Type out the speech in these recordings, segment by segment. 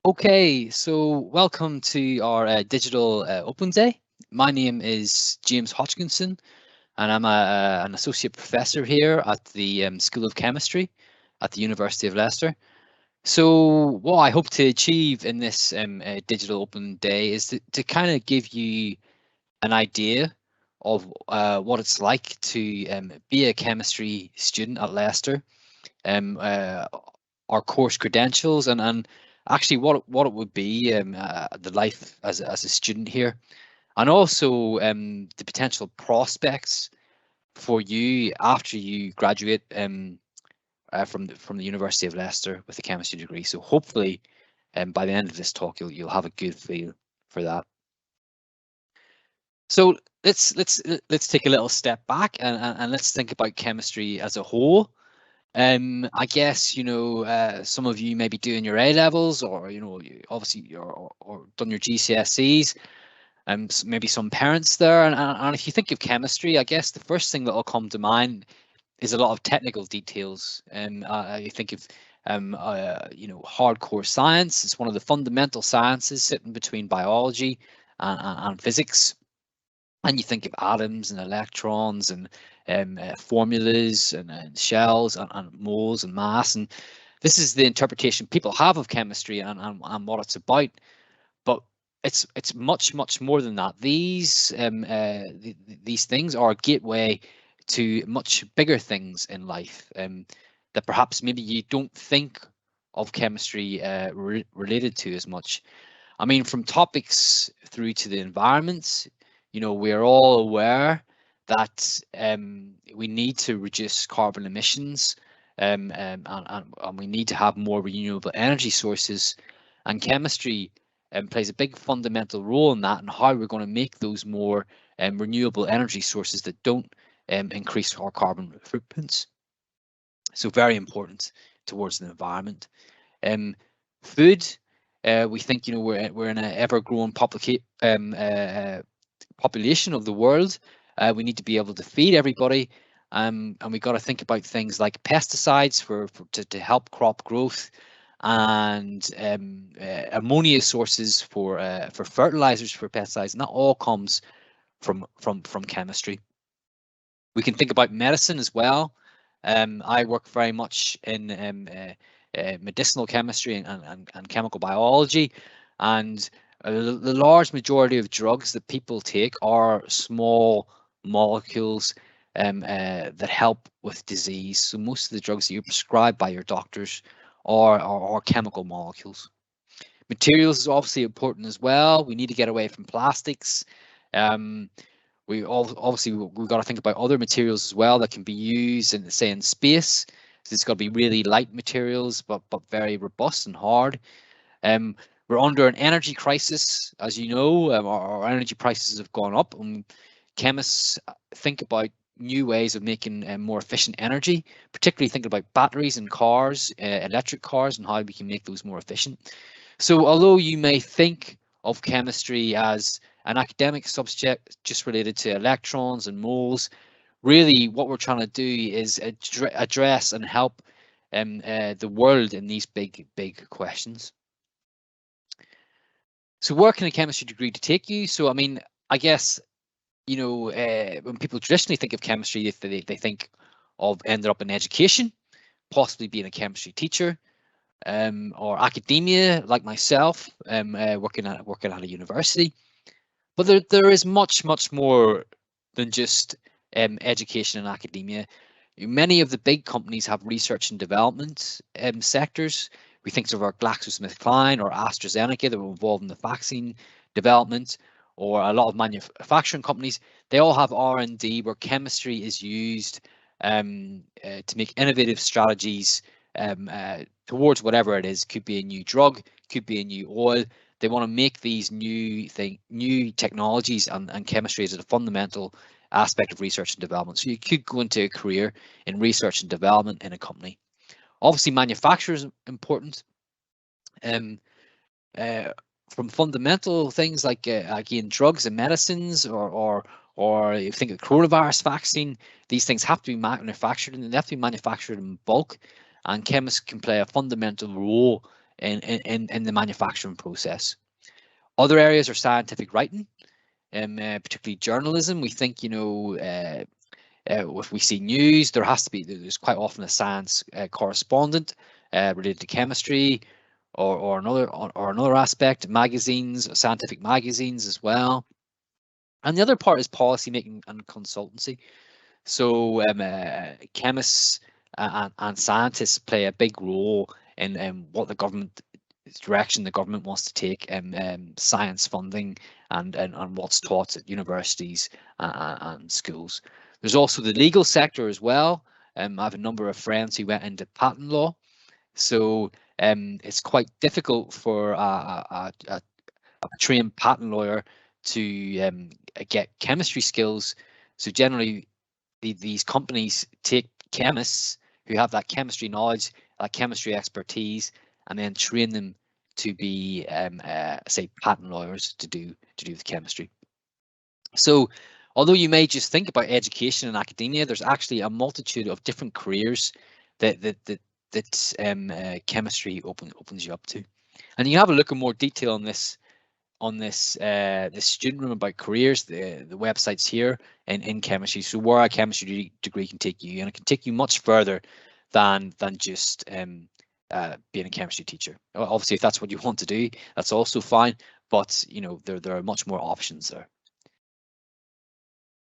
Okay, so welcome to our digital open day. My name is James Hodgkinson, and I'm an associate professor here at the School of Chemistry at the University of Leicester. So what I hope to achieve in this digital open day is to kind of give you an idea of what it's like to be a chemistry student at Leicester, um, uh, our course credentials, and actually what it would be, the life as a student here, and also the potential prospects for you after you graduate from the University of Leicester with a chemistry degree. So hopefully, by the end of this talk, you'll have a good feel for that. So let's take a little step back and let's think about chemistry as a whole. I guess, some of you may be doing your A levels, or obviously or done your GCSEs, and maybe some parents there. And if you think of chemistry, I guess the first thing that will come to mind is a lot of technical details. You think of hardcore science. It's one of the fundamental sciences sitting between biology and physics. And you think of atoms and electrons and formulas and shells and moles and mass. And this is the interpretation people have of chemistry and what it's about. But it's much more than that. These things are a gateway to much bigger things in life, that perhaps maybe you don't think of chemistry related to as much. I mean, from topics through to the environment, we're all aware that we need to reduce carbon emissions, and we need to have more renewable energy sources. And chemistry plays a big fundamental role in that, and how we're going to make those more renewable energy sources that don't increase our carbon footprints. So very important towards the environment. Food, we think, we're in an ever-growing population of the world. We need to be able to feed everybody, and we got to think about things like pesticides to help crop growth, and ammonia sources for fertilizers for pesticides, and that all comes from chemistry. We can think about medicine as well. I work very much in medicinal chemistry and chemical biology, and the large majority of drugs that people take are small molecules that help with disease. So most of the drugs that you're prescribed by your doctors are chemical molecules. Materials is obviously important as well. We need to get away from plastics. Um, we've got to think about other materials as well that can be used in, say, in space. So it's got to be really light materials, but very robust and hard. We're under an energy crisis, as you know. Our energy prices have gone up, and chemists think about new ways of making more efficient energy, particularly thinking about batteries in cars, electric cars, and how we can make those more efficient. So although you may think of chemistry as an academic subject just related to electrons and moles, really what we're trying to do is address and help the world in these big questions. So where can a chemistry degree to take you? So I mean, I guess, when people traditionally think of chemistry, they think of ending up in education, possibly being a chemistry teacher, or academia, like myself, working at a university. But there is much more than just education and academia. Many of the big companies have research and development sectors. We think of our GlaxoSmithKline or AstraZeneca that were involved in the vaccine development, or a lot of manufacturing companies. They all have R&D where chemistry is used to make innovative strategies towards whatever it is. Could be a new drug, could be a new oil. They want to make these new technologies, and chemistry is a fundamental aspect of research and development. So you could go into a career in research and development in a company. Obviously, manufacture is important. Um, uh, from fundamental things like again, drugs and medicines, or if you think of coronavirus vaccine, these things have to be manufactured, and they have to be manufactured in bulk. And chemists can play a fundamental role in the manufacturing process. Other areas are scientific writing, particularly journalism. We think, if we see news, there's quite often a science correspondent related to chemistry, or another aspect. Magazines, scientific magazines as well. And the other part is policy making and consultancy. So chemists and scientists play a big role in what direction the government wants to take science funding and what's taught at universities and schools. There's also the legal sector as well. I have a number of friends who went into patent law. So it's quite difficult for a trained patent lawyer to get chemistry skills. So generally, these companies take chemists who have that chemistry knowledge, that chemistry expertise, and then train them to be, say, patent lawyers to do the chemistry. So, although you may just think about education and academia, there's actually a multitude of different careers that chemistry opens you up to. And you can have a look in more detail on this this student room about careers. The website's here in chemistry. So where a chemistry degree can take you, and it can take you much further than just being a chemistry teacher. Obviously, if that's what you want to do, that's also fine. But there are much more options there.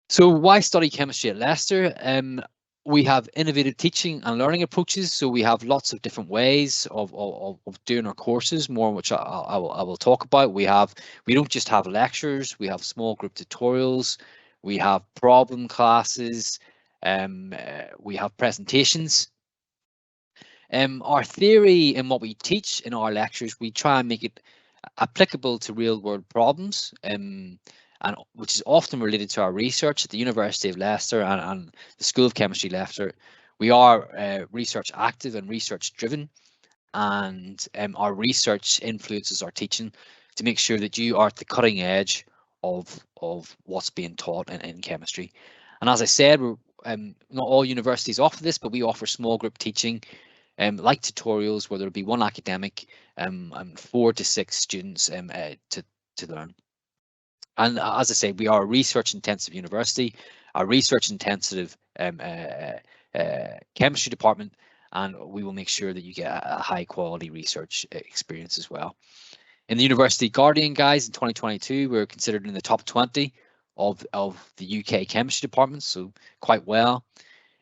So why study chemistry at Leicester? We have innovative teaching and learning approaches. So we have lots of different ways of doing our courses, more which I will talk about. We don't just have lectures, we have small group tutorials, we have problem classes, we have presentations. Our theory and what we teach in our lectures, we try and make it applicable to real world problems, and which is often related to our research at the University of Leicester and the School of Chemistry, Leicester. We are research active and research driven, and our research influences our teaching to make sure that you are at the cutting edge of what's being taught in chemistry. And as I said, not all universities offer this, but we offer small group teaching, like tutorials, where there'll be one academic and 4 to 6 students to learn. And as I say, we are a research intensive university, a research intensive chemistry department, and we will make sure that you get a high quality research experience as well. In the University Guardian, guys, in 2022, we were considered in the top 20 of the UK chemistry departments, so quite well.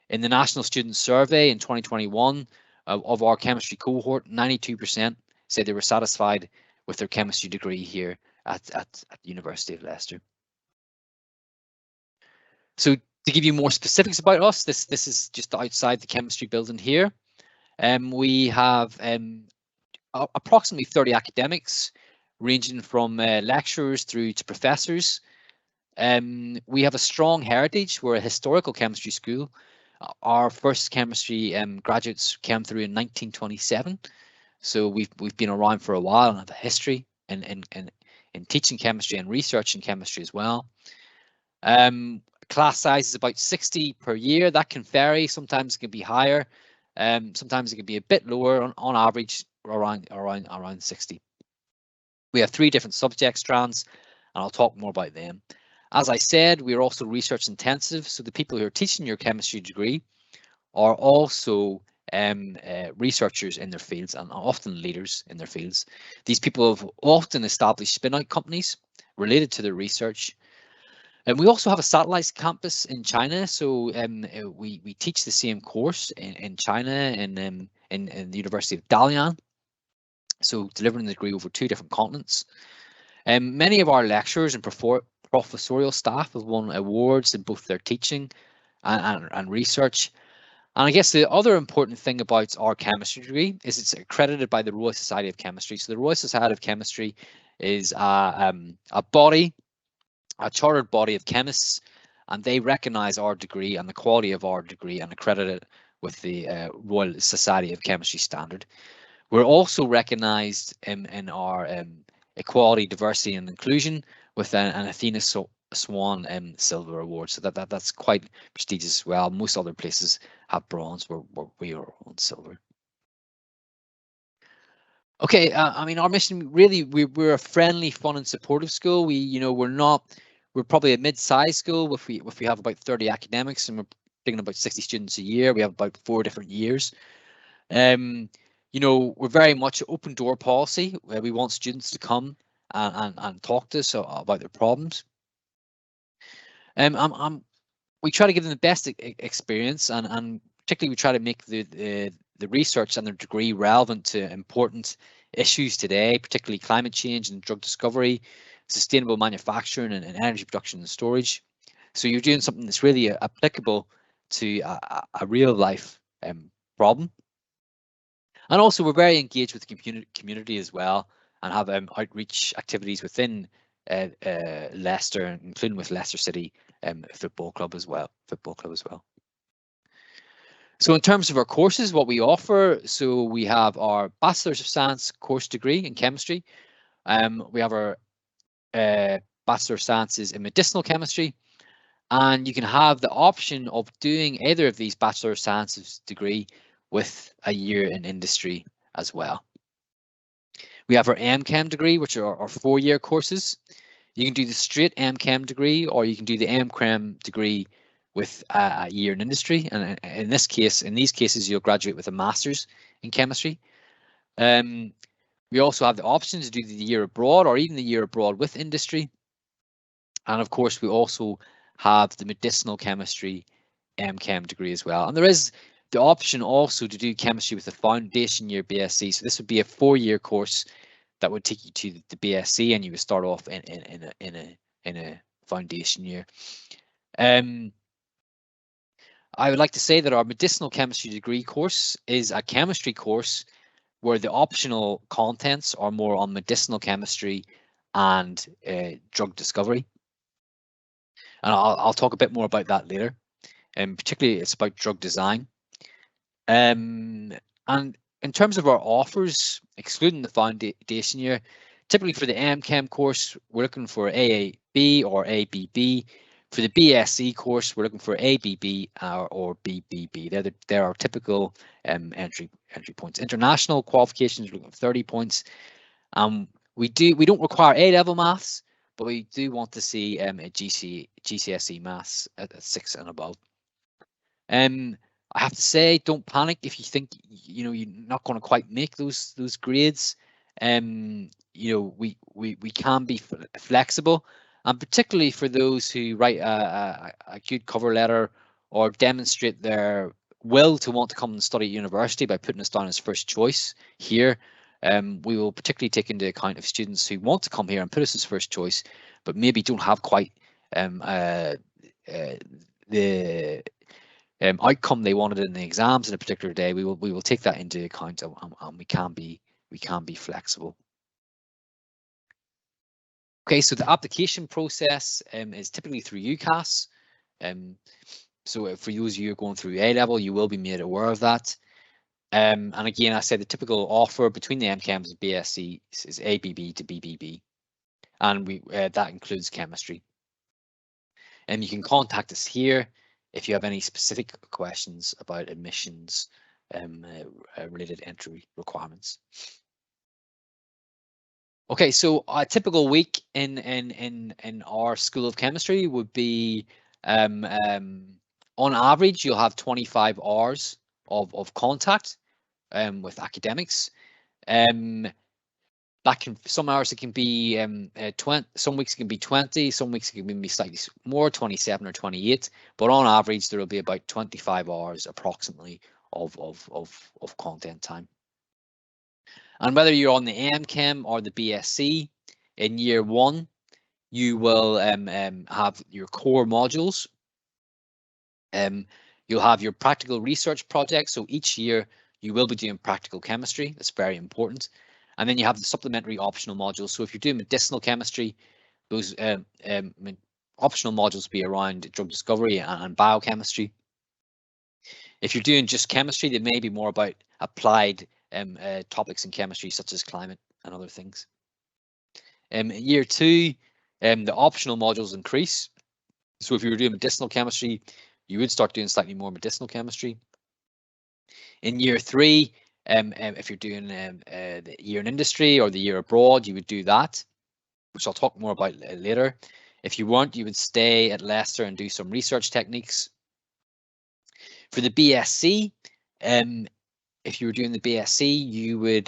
In the National Student Survey in 2021, of our chemistry cohort, 92% said they were satisfied with their chemistry degree here at the University of Leicester. So to give you more specifics about us, this is just outside the chemistry building here. We have approximately 30 academics, ranging from lecturers through to professors. We have a strong heritage. We're a historical chemistry school. Our first chemistry graduates came through in 1927, so we've been around for a while and have a history in teaching chemistry and research in chemistry as well. Class size is about 60 per year. That can vary. Sometimes it can be higher. Sometimes it can be a bit lower. On average, around 60. We have 3 different subject strands, and I'll talk more about them. As I said, we are also research intensive. So the people who are teaching your chemistry degree are also researchers in their fields and often leaders in their fields. These people have often established spin-out companies related to their research. And we also have a satellite campus in China. So we teach the same course in China in the University of Dalian. So delivering the degree over 2 different continents. Many of our lecturers and professorial staff have won awards in both their teaching and research. And I guess the other important thing about our chemistry degree is it's accredited by the Royal Society of Chemistry. So the Royal Society of Chemistry is a body, a chartered body of chemists, and they recognise our degree and the quality of our degree and accredit it with the Royal Society of Chemistry standard. We're also recognised in our equality, diversity and inclusion with an Athena Swan Silver Award. So that's quite prestigious as well. Most other places have bronze, where we are on silver. Okay, I mean, our mission really, we're a friendly, fun, and supportive school. We're probably a mid-sized school if we have about 30 academics and we're taking about 60 students a year. We have about 4 different years. We're very much open door policy where we want students to come and talk to us about their problems. We try to give them the best experience, and particularly we try to make the research and their degree relevant to important issues today, particularly climate change and drug discovery, sustainable manufacturing and energy production and storage. So you're doing something that's really applicable to a real life problem. And also we're very engaged with the community as well, and have outreach activities within Leicester, including with Leicester City football club as well. So in terms of our courses, what we offer, so we have our Bachelor's of Science course degree in chemistry. We have our Bachelor of Sciences in medicinal chemistry, and you can have the option of doing either of these Bachelor of Sciences degree with a year in industry as well. We have our MChem degree, which are our 4-year courses. You can do the straight MChem degree, or you can do the MChem degree with a year in industry. And in these cases, you'll graduate with a master's in chemistry. We also have the option to do the year abroad, or even the year abroad with industry. And of course, we also have the medicinal chemistry MChem degree as well. And there is the option also to do chemistry with a foundation year BSc. So this would be a 4-year course that would take you to the BSc, and you would start off in a foundation year. I would like to say that our medicinal chemistry degree course is a chemistry course where the optional contents are more on medicinal chemistry and drug discovery. And I'll talk a bit more about that later. And particularly it's about drug design. And in terms of our offers, excluding the foundation year, typically for the MChem course, we're looking for AAB or ABB. For the BSc course, we're looking for ABB or BBB. They're our typical entry points. International qualifications, we're looking at 30 points. We don't require A-level maths, but we do want to see a GCSE maths at 6 and above. I have to say, don't panic if you think you're not going to quite make those grades. We can be flexible, and particularly for those who write a good cover letter or demonstrate their will to want to come and study at university by putting us down as first choice here. We will particularly take into account of students who want to come here and put us as first choice, but maybe don't have quite the outcome they wanted in the exams in a particular day. We will take that into account, and we can be flexible. Okay, so the application process is typically through UCAS. So for those of you who are going through A-level, you will be made aware of that. And again, I said the typical offer between the MChems and BSc is ABB to BBB, and that includes chemistry. And you can contact us here if you have any specific questions about admissions related entry requirements. Okay, so a typical week in our School of Chemistry would be on average you'll have 25 hours of contact with academics. Some hours it can be 20, some weeks it can be 20, some weeks it can be slightly more, 27 or 28, but on average there will be about 25 hours approximately of content time. And whether you're on the MChem or the BSc, in year 1 you will have your core modules. You'll have your practical research projects, so each year you will be doing practical chemistry. That's very important. And then you have the supplementary optional modules. So if you're doing medicinal chemistry, those optional modules will be around drug discovery and biochemistry. If you're doing just chemistry, they may be more about applied topics in chemistry, such as climate and other things. Year 2, the optional modules increase. So if you were doing medicinal chemistry, you would start doing slightly more medicinal chemistry. In year 3, If you're doing the year in industry or the year abroad, you would do that, which I'll talk more about later. If you weren't, you would stay at Leicester and do some research techniques. For the BSc, if you were doing the BSc, you would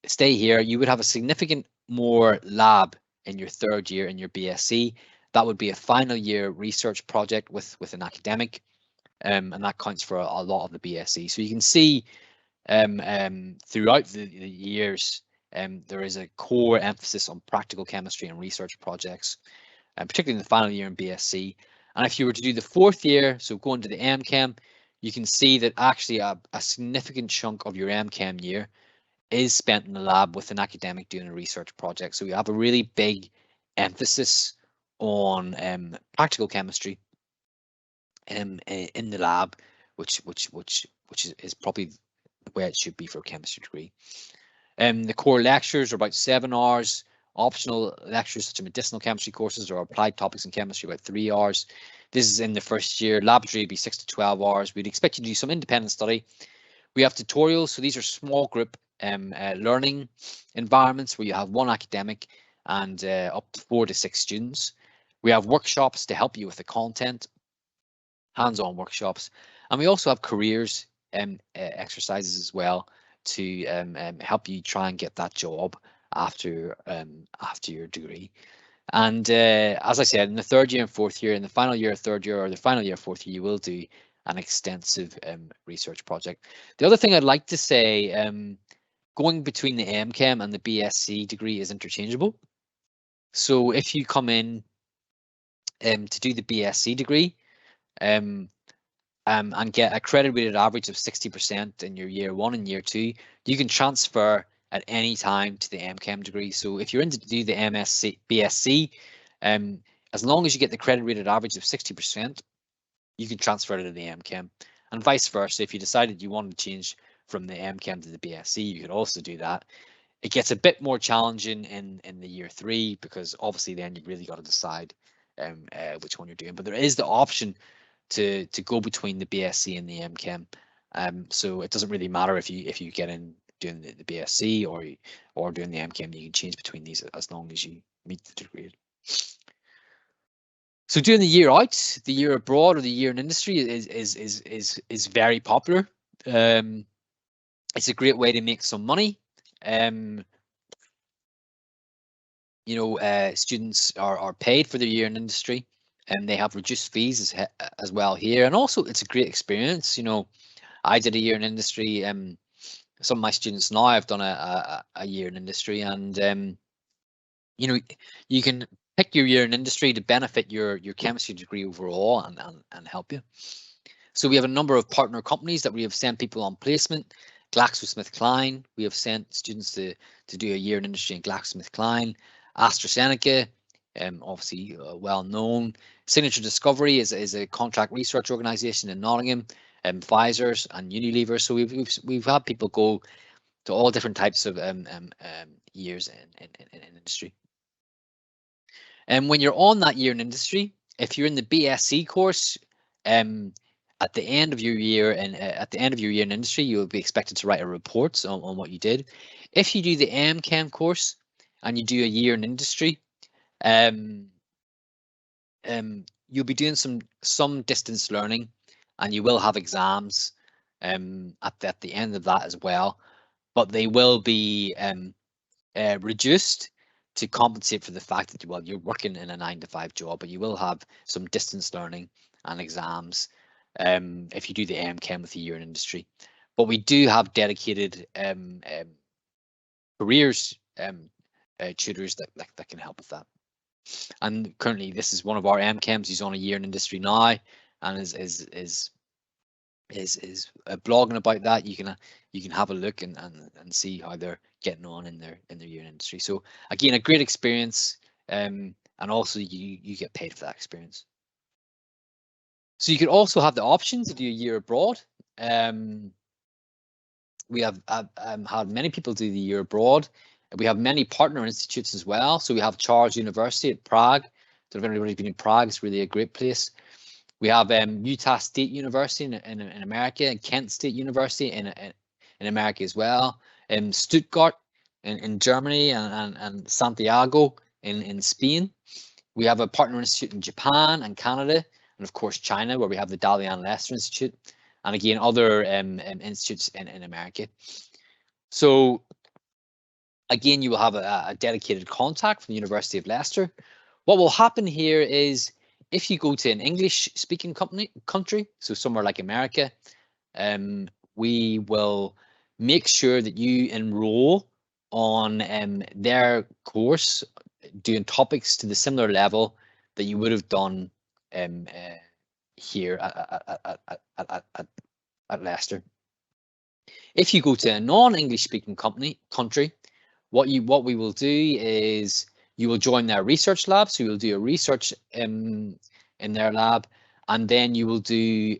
stay here. You would have a significant more lab in your third year in your BSc. That would be a final year research project with an academic, and that counts for a lot of the BSc. So you can see throughout the years, there is a core emphasis on practical chemistry and research projects, particularly in the final year in BSc. And if you were to do the fourth year, so going to the MChem, you can see that actually a significant chunk of your MChem year is spent in the lab with an academic doing a research project. So you have a really big emphasis on practical chemistry in the lab, which is probably the way it should be for a chemistry degree. The core lectures are about 7 hours. Optional lectures such as medicinal chemistry courses or applied topics in chemistry about 3 hours. This is in the first year. Laboratory would be 6 to 12 hours. We'd expect you to do some independent study. We have tutorials, so these are small group learning environments where you have one academic and up to 4 to 6 students. We have workshops to help you with the content, hands-on workshops, and we also have careers exercises as well to help you try and get that job after your degree. And as I said, in the third year and fourth year, in the final year of third year or the final year of fourth year, you will do an extensive research project. The other thing I'd like to say, going between the MChem and the BSc degree is interchangeable. So if you come in to do the BSc degree and get a credit weighted average of 60% in your year 1 and year 2, you can transfer at any time to the MChem degree. So if you're in to do the BSc, as long as you get the credit weighted average of 60%, you can transfer it to the MChem, and vice versa. If you decided you wanted to change from the MChem to the BSc, you could also do that. It gets a bit more challenging in the year 3 because obviously then you've really got to decide which one you're doing. But there is the option to go between the BSc and the MChem. So it doesn't really matter if you get in doing the BSc or doing the MChem. You can change between these as long as you meet the degree. So doing the year out, the year abroad, or the year in industry is very popular. It's a great way to make some money. Students are paid for their year in industry, and they have reduced fees as well here. And also, it's a great experience. I did a year in industry. Some of my students now have done a year in industry, and you can pick your year in industry to benefit your chemistry degree overall and help you. So we have a number of partner companies that we have sent people on placement. GlaxoSmithKline, we have sent students to do a year in industry in GlaxoSmithKline. AstraZeneca, obviously well known. Signature Discovery is a contract research organisation in Nottingham. Pfizer's and Unilever. So we've had people go to all different types of years in industry. And when you're on that year in industry, if you're in the BSc course, at the end of your year in industry, you will be expected to write a report on what you did. If you do the MChem course and you do a year in industry, you'll be doing some distance learning, and you will have exams at the end of that as well, but they will be reduced to compensate for the fact that you're working in a 9-to-5 job, but you will have some distance learning and exams if you do the MChem with a year in industry. But we do have dedicated careers tutors that can help with that. And currently, this is one of our MChems. He's on a year in industry now, and is blogging about that. You can have a look and see how they're getting on in their year in industry. So again, a great experience, and also you get paid for that experience. So you could also have the option to do a year abroad. We have had many people do the year abroad. We have many partner institutes as well. So we have Charles University at Prague. So if anybody's been in Prague, it's really a great place. We have Utah State University in America, and Kent State University in America as well. Stuttgart in Germany and Santiago in Spain. We have a partner institute in Japan and Canada, and of course China, where we have the Dalian Leicester Institute, and again other institutes in America. So again, you will have a dedicated contact from the University of Leicester. What will happen here is if you go to an English-speaking country, so somewhere like America, we will make sure that you enroll on their course, doing topics to the similar level that you would have done here at Leicester. If you go to a non-English speaking country, what we will do is you will join their research lab. So you'll do a research in their lab, and then you will do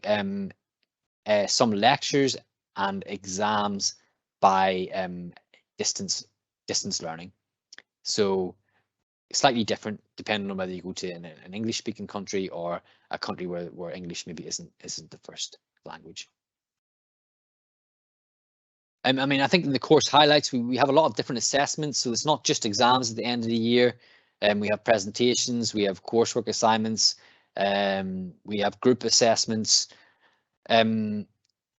some lectures and exams by distance learning. So slightly different depending on whether you go to an English speaking country or a country where English maybe isn't the first language. I mean, I think in the course highlights, we have a lot of different assessments. So it's not just exams at the end of the year. We have presentations, we have coursework assignments, we have group assessments. You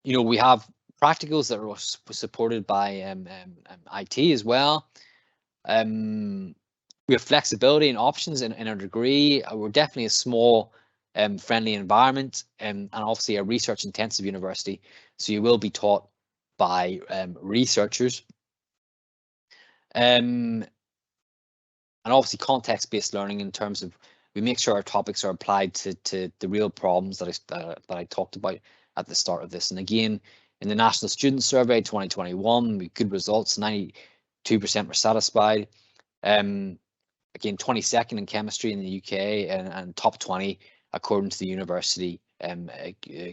know, we have practicals that are supported by IT as well. We have flexibility and options in our degree. We're definitely a small, friendly environment, and obviously a research-intensive university. So you will be taught by researchers, and obviously context-based learning in terms of we make sure our topics are applied to the real problems that I talked about at the start of this. And again, in the National Student Survey 2021, we had good results. 92% were satisfied. Again, 22nd in chemistry in the UK, and top 20 according to the University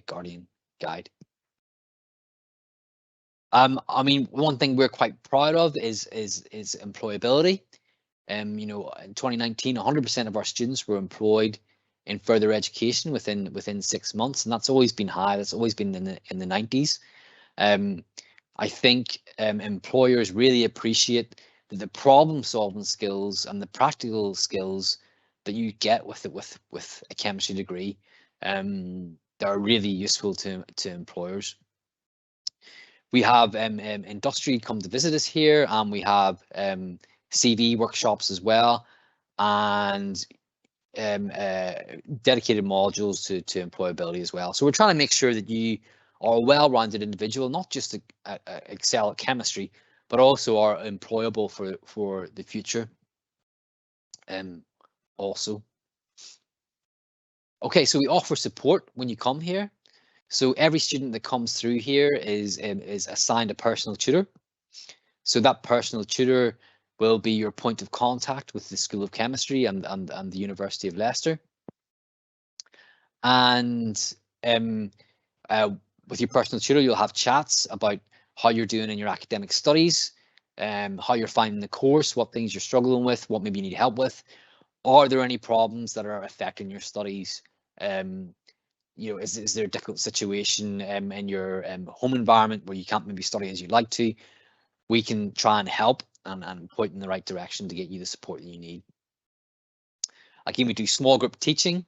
Guardian Guide. I mean, one thing we're quite proud of is employability. You know, in 2019, 100% of our students were employed in further education within 6 months, and that's always been high. That's always been in the 90s. I think employers really appreciate the problem-solving skills and the practical skills that you get with a chemistry degree. They're really useful to employers. We have industry come to visit us here, and we have CV workshops as well, and dedicated modules to employability as well. So we're trying to make sure that you are a well-rounded individual, not just excel at chemistry, but also are employable for the future. Also, okay, so we offer support when you come here. So every student that comes through here is assigned a personal tutor. So that personal tutor will be your point of contact with the School of Chemistry and the University of Leicester. And with your personal tutor, you'll have chats about how you're doing in your academic studies, how you're finding the course, what things you're struggling with, what maybe you need help with. Are there any problems that are affecting your studies? You know, is there a difficult situation in your home environment where you can't maybe study as you'd like to? We can try and help and point in the right direction to get you the support that you need. Again, we do small group teaching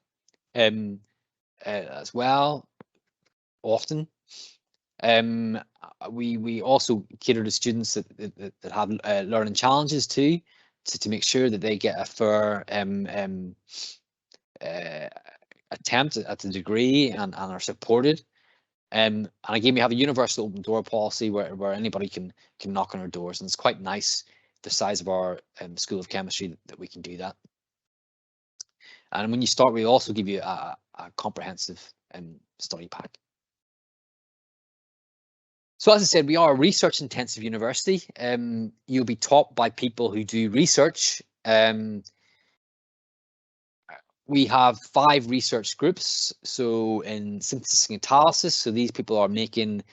as well, often. We also cater to students that have learning challenges too, to make sure that they get a fair attempt at the degree and are supported. And again, we have a universal open door policy where anybody can knock on our doors, and it's quite nice the size of our School of Chemistry that we can do that. And when you start, we also give you a comprehensive study pack. So as I said, we are a research intensive university. You'll be taught by people who do research. We have 5 research groups. So in synthesis and catalysis, so these people are making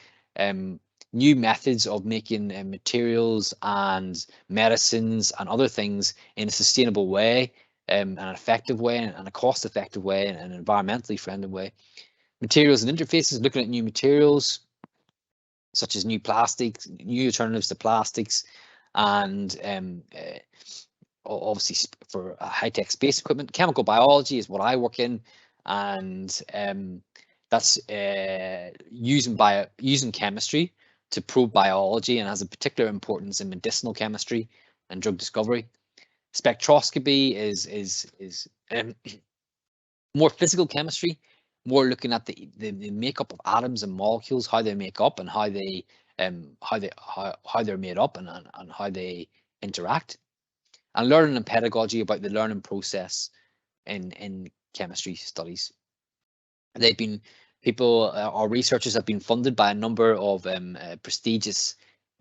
new methods of making materials and medicines and other things in a sustainable way, an effective way, and a cost-effective way, and an environmentally friendly way. Materials and interfaces, looking at new materials. such as new plastics, new alternatives to plastics, and obviously for high-tech space equipment. Chemical biology is what I work in, and that's using chemistry to probe biology, and has a particular importance in medicinal chemistry and drug discovery. Spectroscopy is more physical chemistry, more looking at the makeup of atoms and molecules, how they make up, and how they're made up, and how they interact. And learning and pedagogy, about the learning process in chemistry studies. Our researchers have been funded by a number of prestigious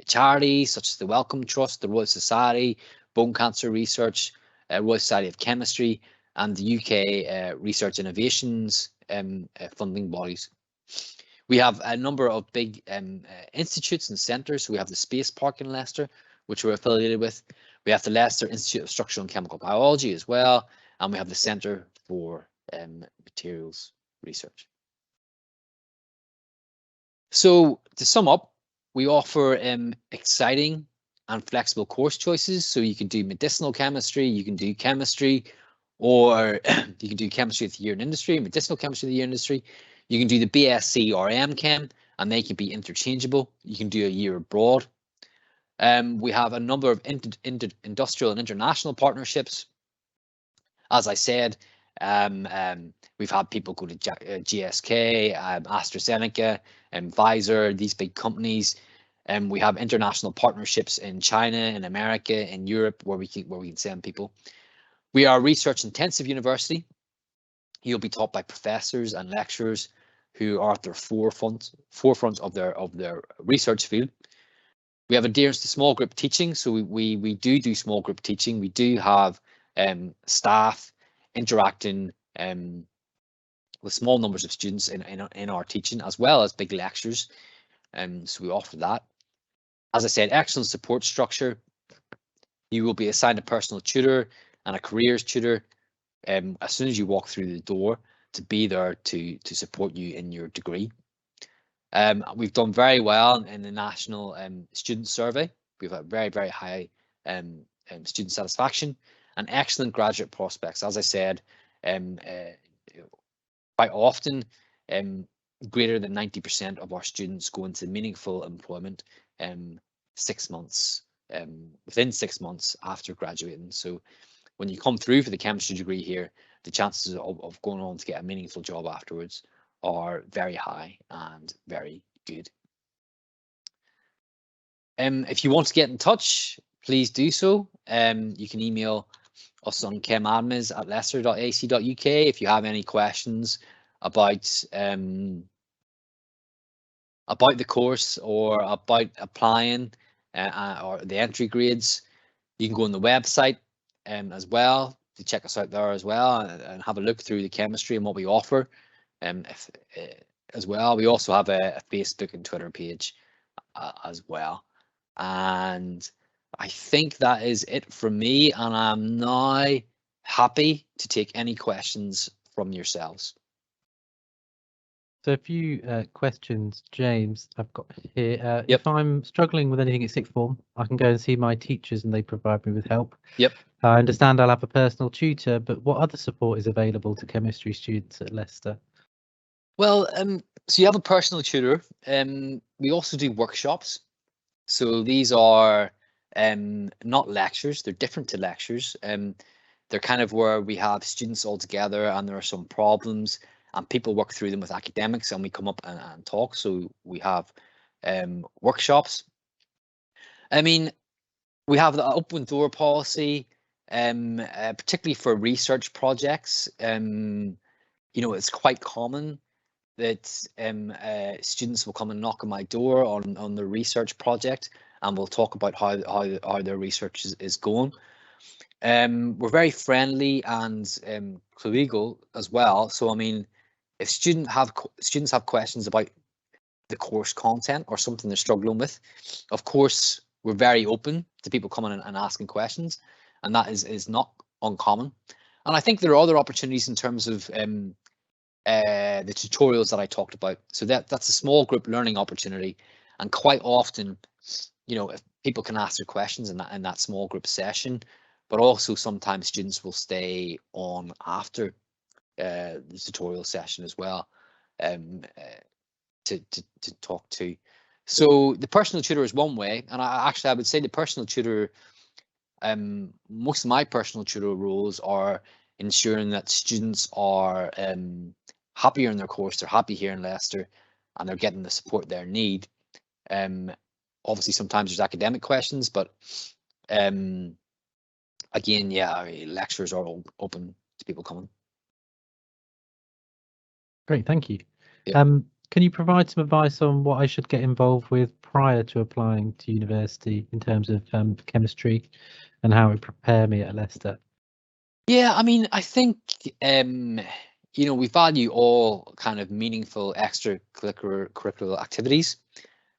charities, such as the Wellcome Trust, the Royal Society, Bone Cancer Research, Royal Society of Chemistry, and the UK Research Innovations funding bodies. We have a number of big institutes and centres. We have the Space Park in Leicester, which we're affiliated with. We have the Leicester Institute of Structural and Chemical Biology as well, and we have the Centre for Materials Research. So to sum up, we offer exciting and flexible course choices. So you can do medicinal chemistry, you can do chemistry, or you can do chemistry of the year in industry, medicinal chemistry of the year in industry. You can do the BSc or MChem, and they can be interchangeable. You can do a year abroad. We have a number of industrial and international partnerships. As I said, we've had people go to GSK, AstraZeneca, and Pfizer, these big companies. We have international partnerships in China, in America, in Europe, where we can send people. We are a research-intensive university. You'll be taught by professors and lecturers who are at their forefront of their research field. We have adherence to small group teaching, so we do small group teaching. We do have staff interacting with small numbers of students in our teaching, as well as big lectures. So we offer that. As I said, excellent support structure. You will be assigned a personal tutor and a careers tutor as soon as you walk through the door, to be there to support you in your degree. We've done very well in the national student survey. We've had very, very high student satisfaction and excellent graduate prospects. As I said, quite often, greater than 90% of our students go into meaningful employment 6 months, within 6 months after graduating. So when you come through for the chemistry degree here, the chances of going on to get a meaningful job afterwards are very high and very good. If you want to get in touch, please do so. You can email us on chemadmins@leicester.ac.uk if you have any questions about the course or about applying or the entry grades. You can go on the website as well to check us out there as well, and have a look through the chemistry and what we offer. As well, we also have a Facebook and Twitter page as well. And I think that is it from me, and I'm now happy to take any questions from yourselves. So a few questions, James, I've got here. Yep. If I'm struggling with anything at sixth form, I can go and see my teachers and they provide me with help. Yep. I understand I'll have a personal tutor, but what other support is available to chemistry students at Leicester? Well, so you have a personal tutor. We also do workshops. So these are not lectures, they're different to lectures. They're kind of where we have students all together and there are some problems and people work through them with academics, and we come up and talk. So we have workshops. I mean, we have the open door policy, particularly for research projects. You know, it's quite common that students will come and knock on my door on the research project, and we'll talk about how their research is going. We're very friendly and collegial as well. So I mean, if students have questions about the course content or something they're struggling with, of course we're very open to people coming and asking questions, and that is not uncommon. And I think there are other opportunities in terms of the tutorials that I talked about. So that's a small group learning opportunity, And quite often, if people can ask their questions in that small group session, but also sometimes students will stay on after the tutorial session as well, to talk to. So the personal tutor is one way, and I would say the personal tutor, most of my personal tutor roles are ensuring that students are happier in their course, they're happy here in Leicester, and they're getting the support they need. Obviously, sometimes there's academic questions, but again, yeah, lectures are all open to people coming. Great, thank you. Yeah. Can you provide some advice on what I should get involved with prior to applying to university in terms of chemistry and how it would prepare me at Leicester? Yeah, I mean, I think we value all kind of meaningful extracurricular activities.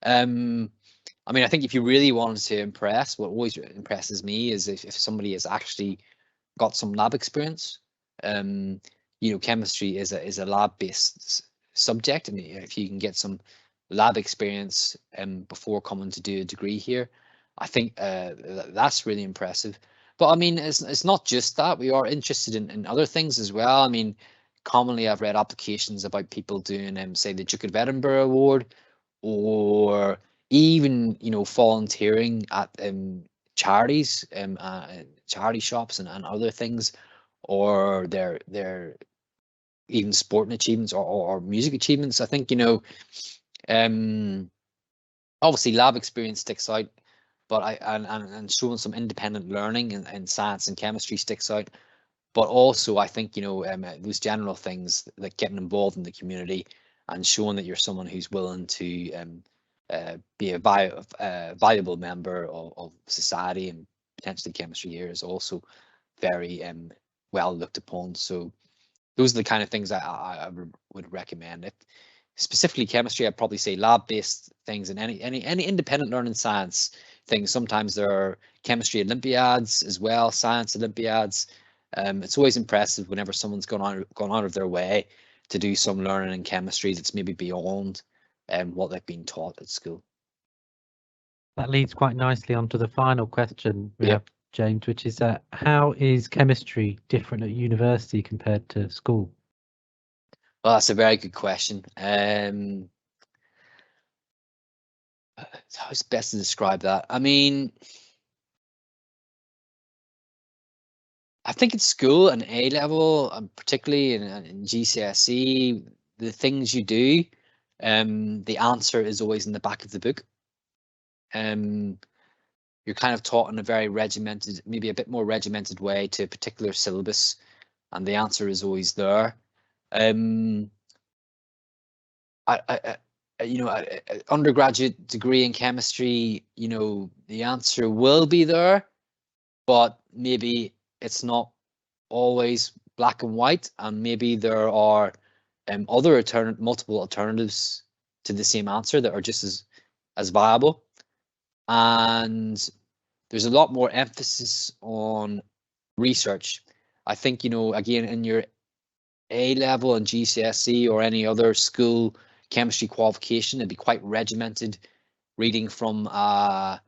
I mean, I think if you really wanted to impress, what always impresses me is if somebody has actually got some lab experience. Chemistry is a lab-based subject, and if you can get some lab experience before coming to do a degree here, I think that's really impressive. But I mean, it's not just that. We are interested in other things as well. I mean, commonly I've read applications about people doing say the Duke of Edinburgh Award, or even volunteering at charities, charity shops and other things, or their even sporting achievements or music achievements. I think obviously lab experience sticks out, but and showing some independent learning in science and chemistry sticks out. But also, I think those general things like getting involved in the community and showing that you're someone who's willing to be a valuable member of society, and potentially chemistry here is also very well looked upon. So those are the kind of things I would recommend. If specifically chemistry, I'd probably say lab-based things and any independent learning science things. Sometimes there are chemistry Olympiads as well, science Olympiads. It's always impressive whenever someone's gone out of their way to do some learning in chemistry that's maybe beyond what they've been taught at school. That leads quite nicely onto the final question we Yeah. have, James, which is how is chemistry different at university compared to school? Well, that's a very good question. How's best to describe that? I mean, I think at school and A level, and particularly in GCSE, the things you do, the answer is always in the back of the book. You're kind of taught in a very regimented, maybe a bit more regimented way to a particular syllabus, and the answer is always there. Undergraduate degree in chemistry, the answer will be there, but maybe it's not always black and white, and maybe there are multiple alternatives to the same answer that are just as viable. And there's a lot more emphasis on research. I think, again, in your A level and GCSE or any other school chemistry qualification, it'd be quite regimented, reading from a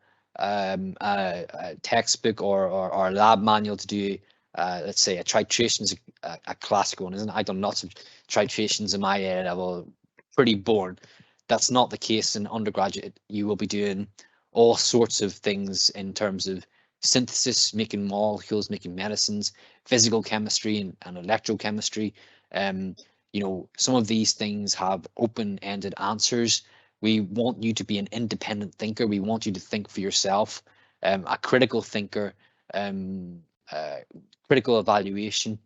textbook or a lab manual to do, let's say, a titration is a classic one, isn't it? I've done lots of titrations in my A level, pretty boring. That's not the case in undergraduate. You will be doing all sorts of things in terms of synthesis, making molecules, making medicines, physical chemistry and electrochemistry. Some of these things have open-ended answers. We want you to be an independent thinker. We want you to think for yourself, a critical thinker, critical evaluation.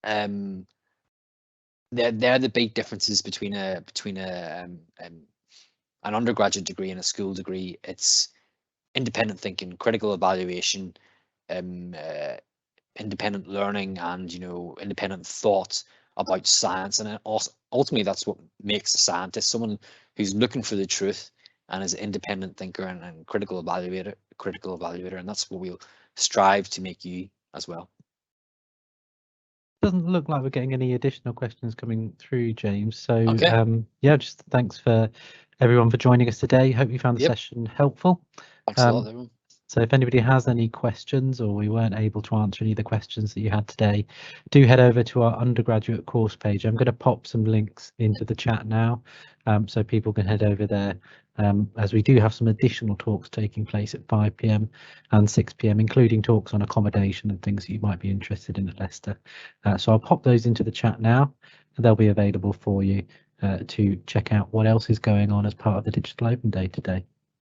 They're the big differences between an undergraduate degree and a school degree. It's independent thinking, critical evaluation, independent learning, and independent thought about science. And also, ultimately, that's what makes a scientist: someone who's looking for the truth and is an independent thinker and critical evaluator. And that's what we'll strive to make you as well. Doesn't look like we're getting any additional questions coming through, James. So Okay. yeah, just thanks for everyone for joining us today. Hope you found the session helpful. Thanks a lot, everyone. So if anybody has any questions, or we weren't able to answer any of the questions that you had today, do head over to our undergraduate course page. I'm going to pop some links into the chat now, so people can head over there, as we do have some additional talks taking place at 5 p.m. and 6 p.m, including talks on accommodation and things that you might be interested in at Leicester. So I'll pop those into the chat now, and they'll be available for you to check out what else is going on as part of the Digital Open Day today.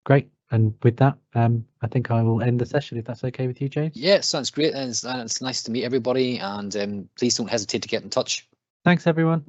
Great. And with that, I think I will end the session, if that's okay with you, James. Yeah, sounds great. And it's nice to meet everybody. And please don't hesitate to get in touch. Thanks, everyone.